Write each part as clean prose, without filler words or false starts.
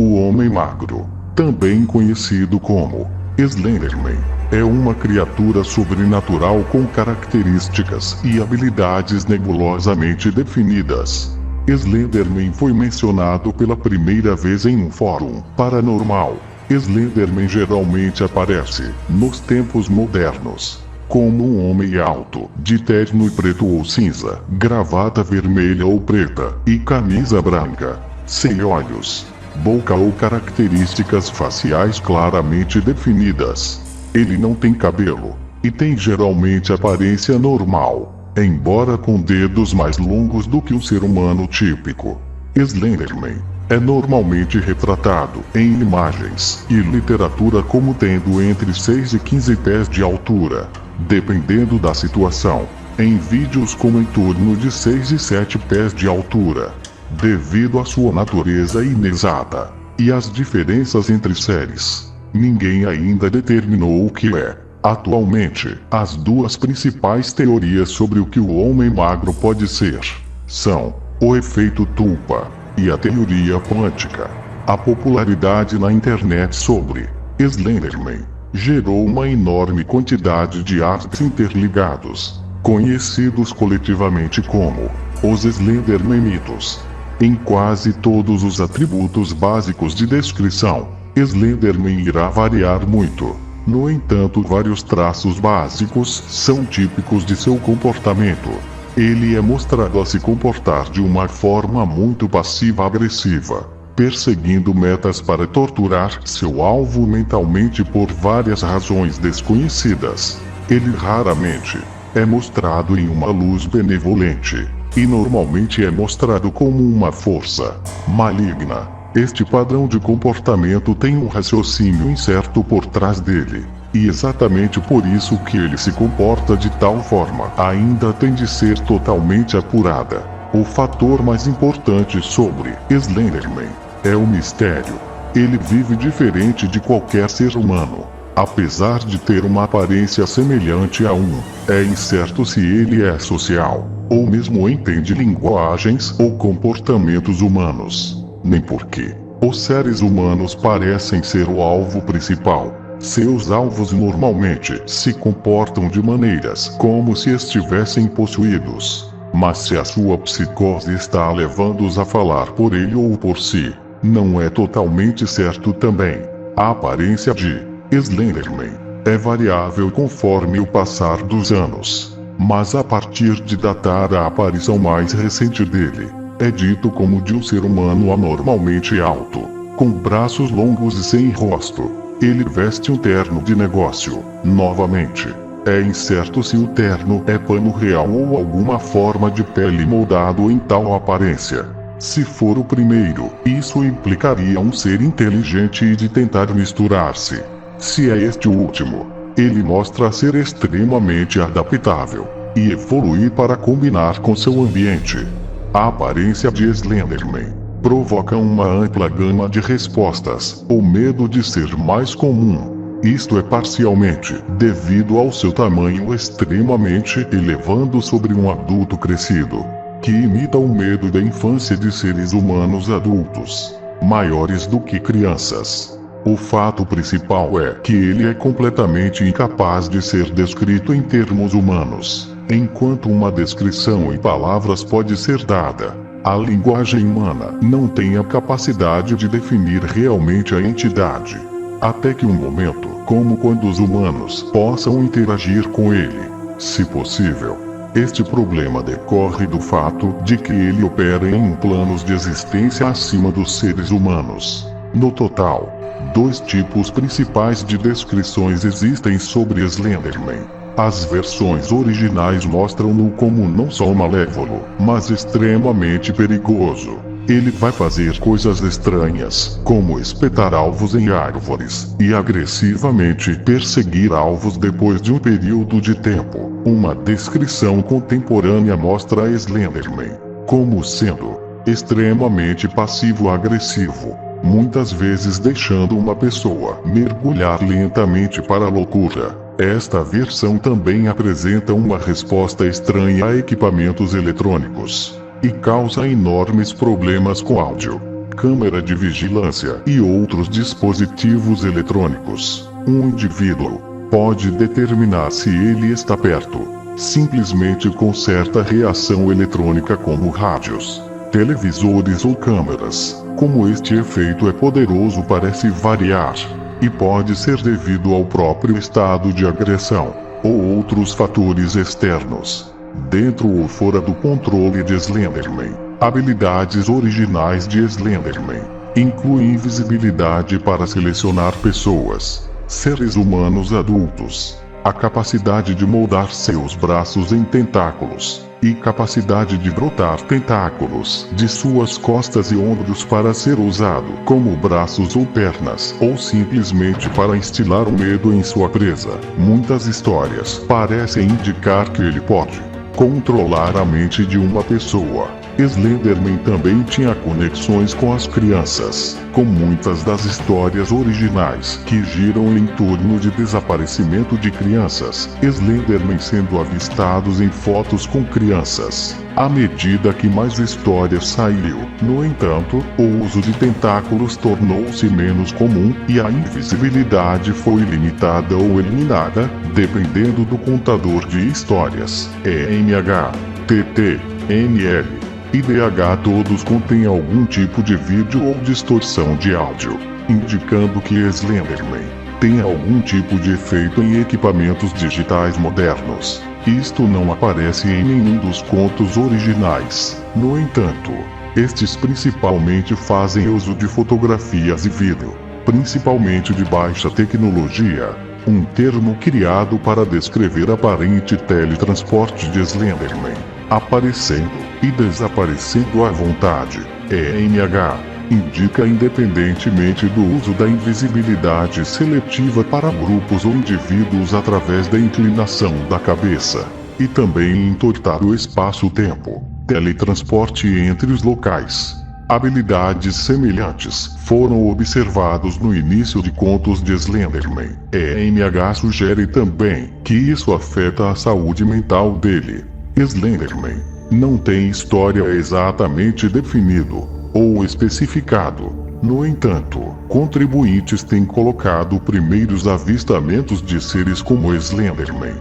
O Homem Magro, também conhecido como Slenderman, é uma criatura sobrenatural com características e habilidades nebulosamente definidas. Slenderman foi mencionado pela primeira vez em um fórum paranormal. Slenderman geralmente aparece, nos tempos modernos, como um homem alto, de terno preto ou cinza, gravata vermelha ou preta, e camisa branca, sem olhos, boca ou características faciais claramente definidas. Ele não tem cabelo, e tem geralmente aparência normal, embora com dedos mais longos do que um ser humano típico. Slenderman é normalmente retratado em imagens e literatura como tendo entre 6 e 15 pés de altura, dependendo da situação, em vídeos como em torno de 6 e 7 pés de altura, devido à sua natureza inexata e às diferenças entre séries. Ninguém ainda determinou o que é, atualmente, as duas principais teorias sobre o que o Homem Magro pode ser são o efeito Tulpa e a teoria quântica. A popularidade na internet sobre Slenderman gerou uma enorme quantidade de artes interligados, conhecidos coletivamente como os Slendermanitos. Em quase todos os atributos básicos de descrição, Slenderman irá variar muito. No entanto, vários traços básicos são típicos de seu comportamento. Ele é mostrado a se comportar de uma forma muito passiva-agressiva, perseguindo metas para torturar seu alvo mentalmente por várias razões desconhecidas. Ele raramente é mostrado em uma luz benevolente, e normalmente é mostrado como uma força maligna. Este padrão de comportamento tem um raciocínio incerto por trás dele, e exatamente por isso que ele se comporta de tal forma ainda tem de ser totalmente apurada. O fator mais importante sobre Slenderman é o mistério. Ele vive diferente de qualquer ser humano. Apesar de ter uma aparência semelhante a um, é incerto se ele é social, ou mesmo entende linguagens ou comportamentos humanos. Nem porque os seres humanos parecem ser o alvo principal. Seus alvos normalmente se comportam de maneiras como se estivessem possuídos. Mas se a sua psicose está levando-os a falar por ele ou por si, não é totalmente certo também. A aparência de Slenderman é variável conforme o passar dos anos, mas a partir de datar a aparição mais recente dele, é dito como de um ser humano anormalmente alto, com braços longos e sem rosto. Ele veste um terno de negócio. Novamente, é incerto se o terno é pano real ou alguma forma de pele moldado em tal aparência. Se for o primeiro, isso implicaria um ser inteligente e de tentar misturar-se. Se é este o último, ele mostra ser extremamente adaptável e evoluir para combinar com seu ambiente. A aparência de Slenderman provoca uma ampla gama de respostas. O medo de ser mais comum. Isto é parcialmente devido ao seu tamanho extremamente elevado sobre um adulto crescido, que imita o medo da infância de seres humanos adultos, maiores do que crianças. O fato principal é que ele é completamente incapaz de ser descrito em termos humanos. Enquanto uma descrição em palavras pode ser dada, a linguagem humana não tem a capacidade de definir realmente a entidade. Até que um momento, como quando os humanos possam interagir com ele. Se possível, este problema decorre do fato de que ele opera em planos de existência acima dos seres humanos. No total, 2 tipos principais de descrições existem sobre Slenderman. As versões originais mostram-no como não só malévolo, mas extremamente perigoso. Ele vai fazer coisas estranhas, como espetar alvos em árvores, e agressivamente perseguir alvos depois de um período de tempo. Uma descrição contemporânea mostra Slenderman como sendo extremamente passivo-agressivo, muitas vezes deixando uma pessoa mergulhar lentamente para a loucura. Esta versão também apresenta uma resposta estranha a equipamentos eletrônicos, e causa enormes problemas com áudio, câmera de vigilância e outros dispositivos eletrônicos. Um indivíduo pode determinar se ele está perto, simplesmente com certa reação eletrônica como rádios, televisores ou câmeras. Como este efeito é poderoso parece variar, e pode ser devido ao próprio estado de agressão, ou outros fatores externos, dentro ou fora do controle de Slenderman. Habilidades originais de Slenderman incluem invisibilidade para selecionar pessoas, seres humanos adultos, a capacidade de moldar seus braços em tentáculos, e capacidade de brotar tentáculos de suas costas e ombros para ser usado como braços ou pernas, ou simplesmente para instilar o medo em sua presa. Muitas histórias parecem indicar que ele pode controlar a mente de uma pessoa. Slenderman também tinha conexões com as crianças, com muitas das histórias originais que giram em torno de desaparecimento de crianças, Slenderman sendo avistados em fotos com crianças. À medida que mais histórias saíram, no entanto, o uso de tentáculos tornou-se menos comum e a invisibilidade foi limitada ou eliminada, dependendo do contador de histórias. EMH, TT, NL e DH todos contêm algum tipo de vídeo ou distorção de áudio, indicando que Slenderman tem algum tipo de efeito em equipamentos digitais modernos. Isto não aparece em nenhum dos contos originais. No entanto, estes principalmente fazem uso de fotografias e vídeo, principalmente de baixa tecnologia, um termo criado para descrever aparente teletransporte de Slenderman, aparecendo e desaparecendo à vontade. EMH indica independentemente do uso da invisibilidade seletiva para grupos ou indivíduos através da inclinação da cabeça, e também entortar o espaço-tempo, teletransporte entre os locais. Habilidades semelhantes foram observados no início de contos de Slenderman. EMH sugere também que isso afeta a saúde mental dele. Slenderman não tem história exatamente definido ou especificado. No entanto, contribuintes têm colocado primeiros avistamentos de seres como Slenderman.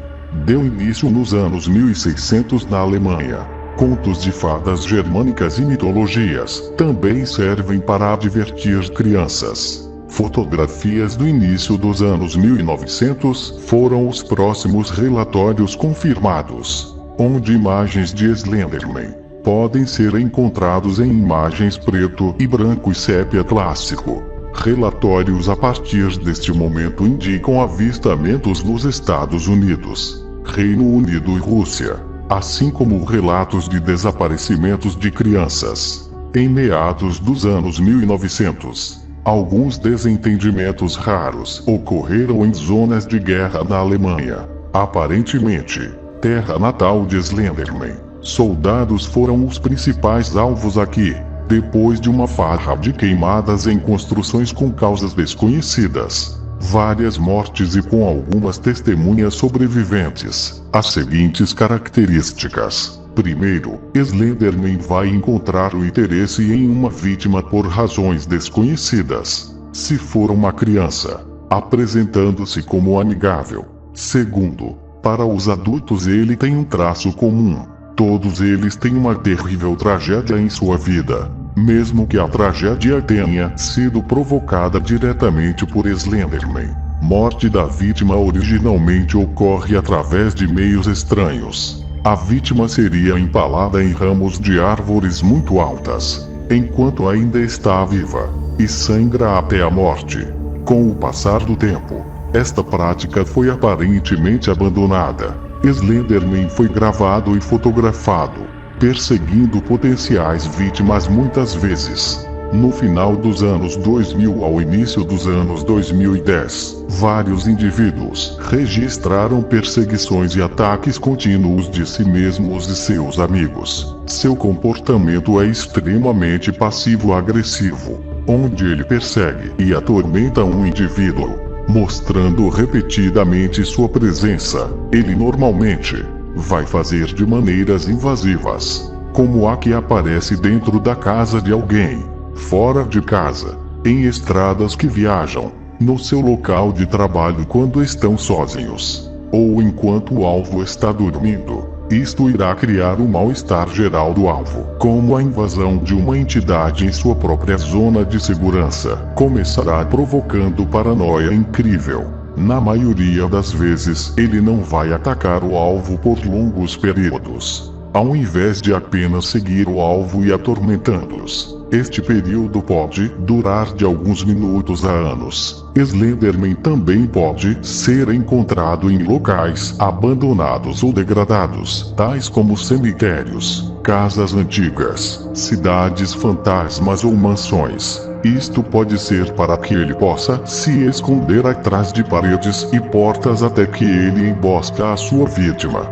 Deu início nos anos 1600 na Alemanha. Contos de fadas germânicas e mitologias também servem para advertir crianças. Fotografias do início dos anos 1900 foram os próximos relatórios confirmados, onde imagens de Slenderman podem ser encontrados em imagens preto e branco e sépia clássico. Relatórios a partir deste momento indicam avistamentos nos Estados Unidos, Reino Unido e Rússia, assim como relatos de desaparecimentos de crianças. Em meados dos anos 1900, alguns desentendimentos raros ocorreram em zonas de guerra na Alemanha, aparentemente terra natal de Slenderman. Soldados foram os principais alvos aqui, depois de uma farra de queimadas em construções com causas desconhecidas, várias mortes e com algumas testemunhas sobreviventes. As seguintes características. Primeiro, Slenderman vai encontrar o interesse em uma vítima por razões desconhecidas, se for uma criança, apresentando-se como amigável. Segundo, para os adultos ele tem um traço comum. Todos eles têm uma terrível tragédia em sua vida, mesmo que a tragédia tenha sido provocada diretamente por Slenderman. Morte da vítima originalmente ocorre através de meios estranhos. A vítima seria empalada em ramos de árvores muito altas, enquanto ainda está viva, e sangra até a morte. Com o passar do tempo, esta prática foi aparentemente abandonada. Slenderman foi gravado e fotografado, perseguindo potenciais vítimas muitas vezes. No final dos anos 2000 ao início dos anos 2010, vários indivíduos registraram perseguições e ataques contínuos de si mesmos e seus amigos. Seu comportamento é extremamente passivo-agressivo, onde ele persegue e atormenta um indivíduo, mostrando repetidamente sua presença. Ele normalmente vai fazer de maneiras invasivas, como a que aparece dentro da casa de alguém, fora de casa, em estradas que viajam, no seu local de trabalho quando estão sozinhos, ou enquanto o alvo está dormindo. Isto irá criar um mal-estar geral do alvo, como a invasão de uma entidade em sua própria zona de segurança. Começará provocando paranoia incrível. Na maioria das vezes, ele não vai atacar o alvo por longos períodos, ao invés de apenas seguir o alvo e atormentá-los. Este período pode durar de alguns minutos a anos. Slenderman também pode ser encontrado em locais abandonados ou degradados, tais como cemitérios, casas antigas, cidades fantasmas ou mansões. Isto pode ser para que ele possa se esconder atrás de paredes e portas até que ele embosca a sua vítima.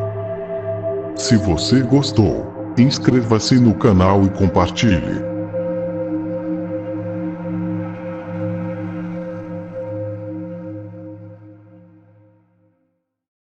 Se você gostou, inscreva-se no canal e compartilhe.